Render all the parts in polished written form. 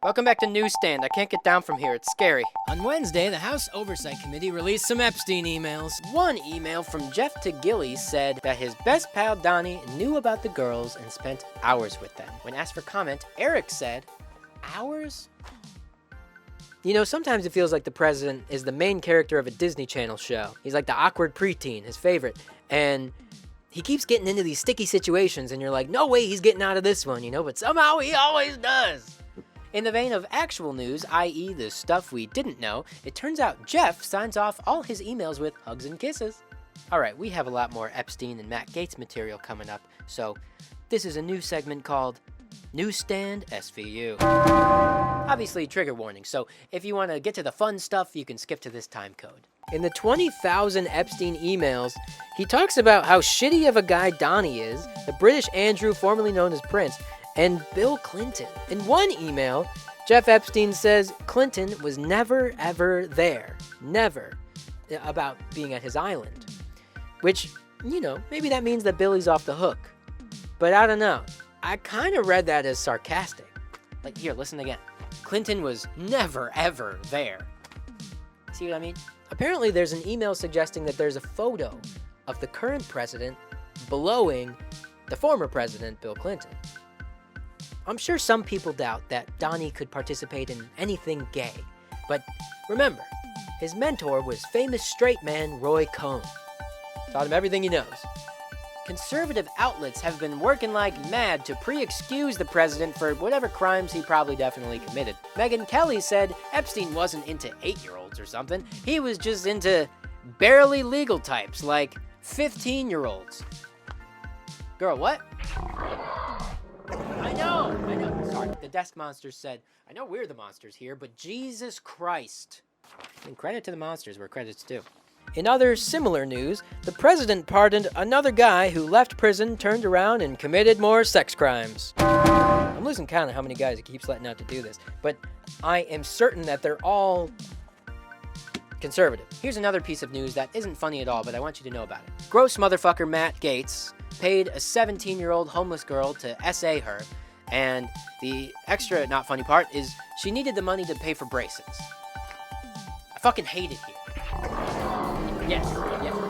Welcome back to Newsstand. I can't get down from here. It's scary. On Wednesday, the House Oversight Committee released some Epstein emails. One email from Jeff Tagilli said that his best pal Donnie knew about the girls and spent hours with them. When asked for comment, Eric said, "Hours?" You know, sometimes it feels like the president is the main character of a Disney Channel show. He's like the awkward preteen, his favorite. And he keeps getting into these sticky situations, and you're like, no way he's getting out of this one, you know? But somehow he always does. In the vein of actual news, i.e. the stuff we didn't know, it turns out Jeff signs off all his emails with hugs and kisses. Alright, we have a lot more Epstein and Matt Gaetz material coming up, so this is a new segment called Newsstand SVU. Obviously, trigger warning, so if you want to get to the fun stuff, you can skip to this time code. In the 20,000 Epstein emails, he talks about how shitty of a guy Donnie is, the British Andrew, formerly known as Prince, and Bill Clinton. In one email, Jeff Epstein says Clinton was never, ever there. Never. About being at his island. Which, you know, maybe that means that Billy's off the hook. But I don't know. I kind of read that as sarcastic. Like, here, listen again. Clinton was never, ever there. See what I mean? Apparently, there's an email suggesting that there's a photo of the current president blowing the former president, Bill Clinton. I'm sure some people doubt that Donnie could participate in anything gay, but remember, his mentor was famous straight man Roy Cohn. Taught him everything he knows. Conservative outlets have been working like mad to pre-excuse the president for whatever crimes he probably definitely committed. Megyn Kelly said Epstein wasn't into 8-year-olds or something. He was just into barely legal types, like 15-year-olds. Girl, what? I know. Sorry, the desk monsters said, I know we're the monsters here, but Jesus Christ. And credit to the monsters where credit's due. In other similar news, the president pardoned another guy who left prison, turned around, and committed more sex crimes. I'm losing count of how many guys he keeps letting out to do this, but I am certain that they're all conservative. Here's another piece of news that isn't funny at all, but I want you to know about it. Gross motherfucker Matt Gaetz paid a 17-year-old homeless girl to essay her, and the extra not funny part is she needed the money to pay for braces. I fucking hate it here. Yes,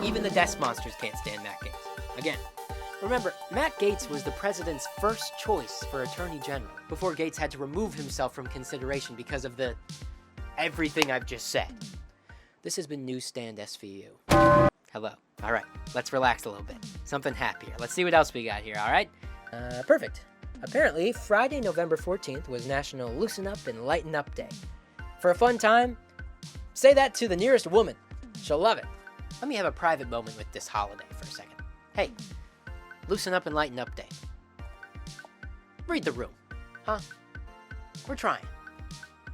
even the desk monsters can't stand Matt Gaetz. Again, remember, Matt Gaetz was the president's first choice for Attorney General before Gaetz had to remove himself from consideration because of the everything I've just said. This has been Newsstand SVU. Hello. All right, let's relax a little bit. Something happier. Let's see what else we got here, all right? Perfect. Apparently, Friday, November 14th was National Loosen Up and Lighten Up Day. For a fun time, say that to the nearest woman. She'll love it. Let me have a private moment with this holiday for a second. Hey, loosen up and lighten up day. Read the room. Huh? We're trying.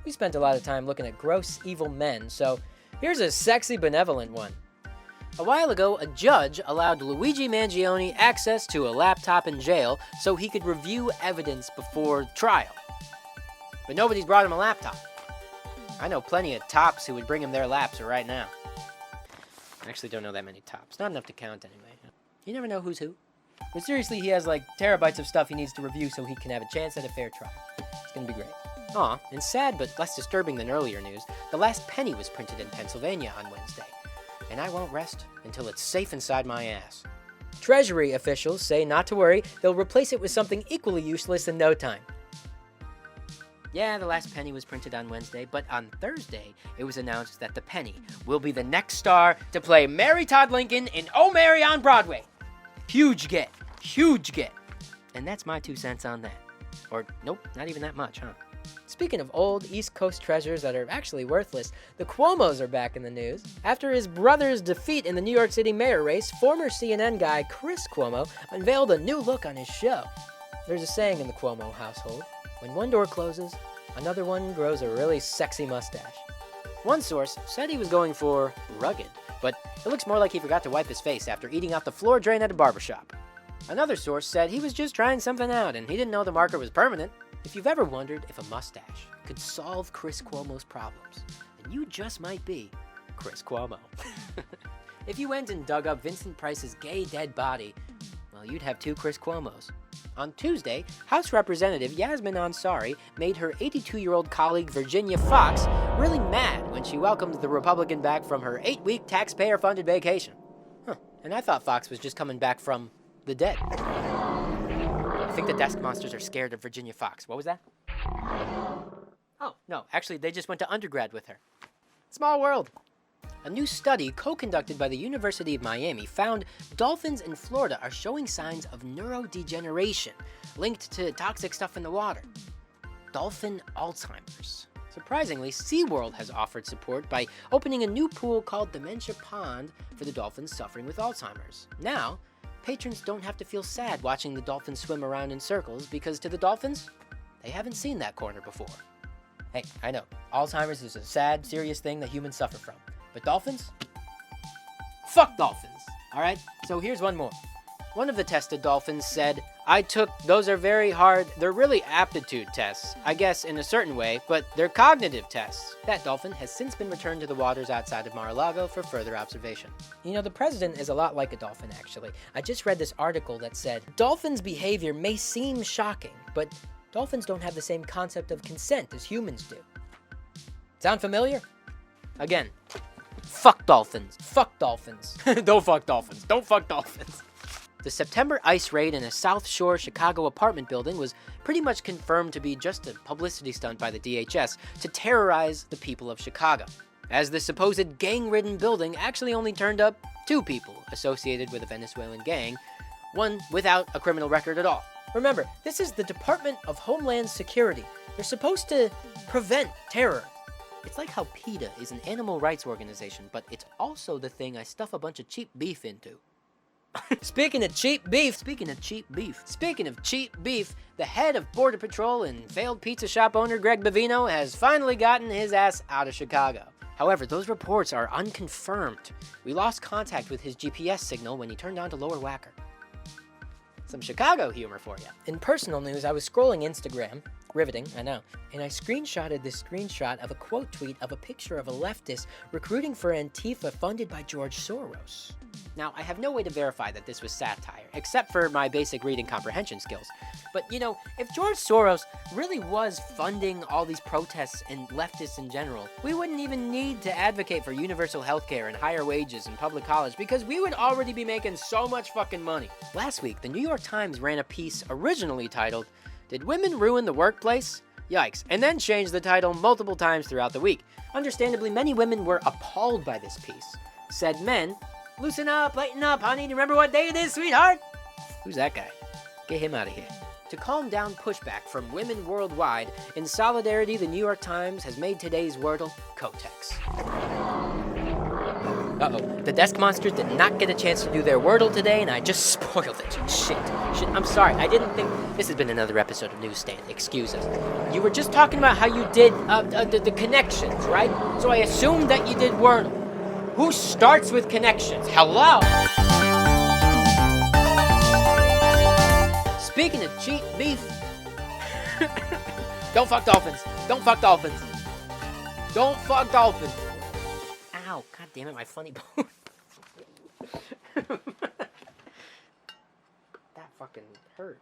We spent a lot of time looking at gross, evil men, so here's a sexy, benevolent one. A while ago, a judge allowed Luigi Mangione access to a laptop in jail so he could review evidence before trial. But nobody's brought him a laptop. I know plenty of tops who would bring him their laps right now. I actually don't know that many tops. Not enough to count anyway. You never know who's who. But seriously, he has like terabytes of stuff he needs to review so he can have a chance at a fair trial. It's gonna be great. Aw, and sad but less disturbing than earlier news, the last penny was printed in Pennsylvania on Wednesday. And I won't rest until it's safe inside my ass. Treasury officials say not to worry, they'll replace it with something equally useless in no time. Yeah, the last penny was printed on Wednesday, but on Thursday, it was announced that the penny will be the next star to play Mary Todd Lincoln in Oh Mary on Broadway. Huge get. And that's my 2 cents on that. Or, nope, not even that much, huh? Speaking of old East Coast treasures that are actually worthless, the Cuomos are back in the news. After his brother's defeat in the New York City mayor race, former CNN guy Chris Cuomo unveiled a new look on his show. There's a saying in the Cuomo household, when one door closes, another one grows a really sexy mustache. One source said he was going for rugged, but it looks more like he forgot to wipe his face after eating out the floor drain at a barbershop. Another source said he was just trying something out and he didn't know the marker was permanent. If you've ever wondered if a mustache could solve Chris Cuomo's problems, then you just might be Chris Cuomo. If you went and dug up Vincent Price's gay dead body, well, you'd have 2 Chris Cuomos. On Tuesday, House Representative Yasmin Ansari made her 82-year-old colleague Virginia Fox really mad when she welcomed the Republican back from her 8-week taxpayer-funded vacation. And I thought Fox was just coming back from the dead. I think the desk monsters are scared of Virginia Fox. What was that? Oh, no, actually, they just went to undergrad with her. Small world. A new study co-conducted by the University of Miami found dolphins in Florida are showing signs of neurodegeneration linked to toxic stuff in the water. Dolphin Alzheimer's. Surprisingly, SeaWorld has offered support by opening a new pool called Dementia Pond for the dolphins suffering with Alzheimer's. Now, patrons don't have to feel sad watching the dolphins swim around in circles because to the dolphins, they haven't seen that corner before. Hey, I know, Alzheimer's is a sad, serious thing that humans suffer from. But dolphins? Fuck dolphins, alright? So here's one more. One of the tested dolphins said, those are very hard, they're really aptitude tests, I guess in a certain way, but they're cognitive tests. That dolphin has since been returned to the waters outside of Mar-a-Lago for further observation. You know, the president is a lot like a dolphin, actually. I just read this article that said, dolphins' behavior may seem shocking, but dolphins don't have the same concept of consent as humans do. Sound familiar? Again, fuck dolphins. Fuck dolphins. Don't fuck dolphins. Don't fuck dolphins. The September ICE raid in a South Shore Chicago apartment building was pretty much confirmed to be just a publicity stunt by the DHS to terrorize the people of Chicago, as the supposed gang-ridden building actually only turned up 2 people associated with a Venezuelan gang, one without a criminal record at all. Remember, this is the Department of Homeland Security. They're supposed to prevent terror. It's like how PETA is an animal rights organization, but it's also the thing I stuff a bunch of cheap beef into. Speaking of cheap beef, the head of Border Patrol and failed pizza shop owner Greg Bavino has finally gotten his ass out of Chicago. However, those reports are unconfirmed. We lost contact with his GPS signal when he turned on to Lower Wacker. Some Chicago humor for you. In personal news, I was scrolling Instagram, riveting, I know, and I screenshotted this screenshot of a quote tweet of a picture of a leftist recruiting for Antifa funded by George Soros. Now, I have no way to verify that this was satire, except for my basic reading comprehension skills. But, you know, if George Soros really was funding all these protests and leftists in general, we wouldn't even need to advocate for universal healthcare and higher wages and public college because we would already be making so much fucking money. Last week, the New York Times ran a piece originally titled, "Did Women Ruin the Workplace? Yikes," and then changed the title multiple times throughout the week. Understandably, many women were appalled by this piece. Said men, "Loosen up, lighten up, honey, remember what day it is, sweetheart?" Who's that guy? Get him out of here. To calm down pushback from women worldwide, in solidarity, the New York Times has made today's Wordle Kotex. Uh-oh, the desk monsters did not get a chance to do their Wordle today, and I just spoiled it. Shit, I'm sorry, I didn't think... This has been another episode of Newsstand, excuse us. You were just talking about how you did the connections, right? So I assumed that you did Wordle. Who starts with connections? Hello? Speaking of cheap beef... Don't fuck dolphins. Don't fuck dolphins. Don't fuck dolphins. Ow, god damn it, my funny bone. That fucking hurt.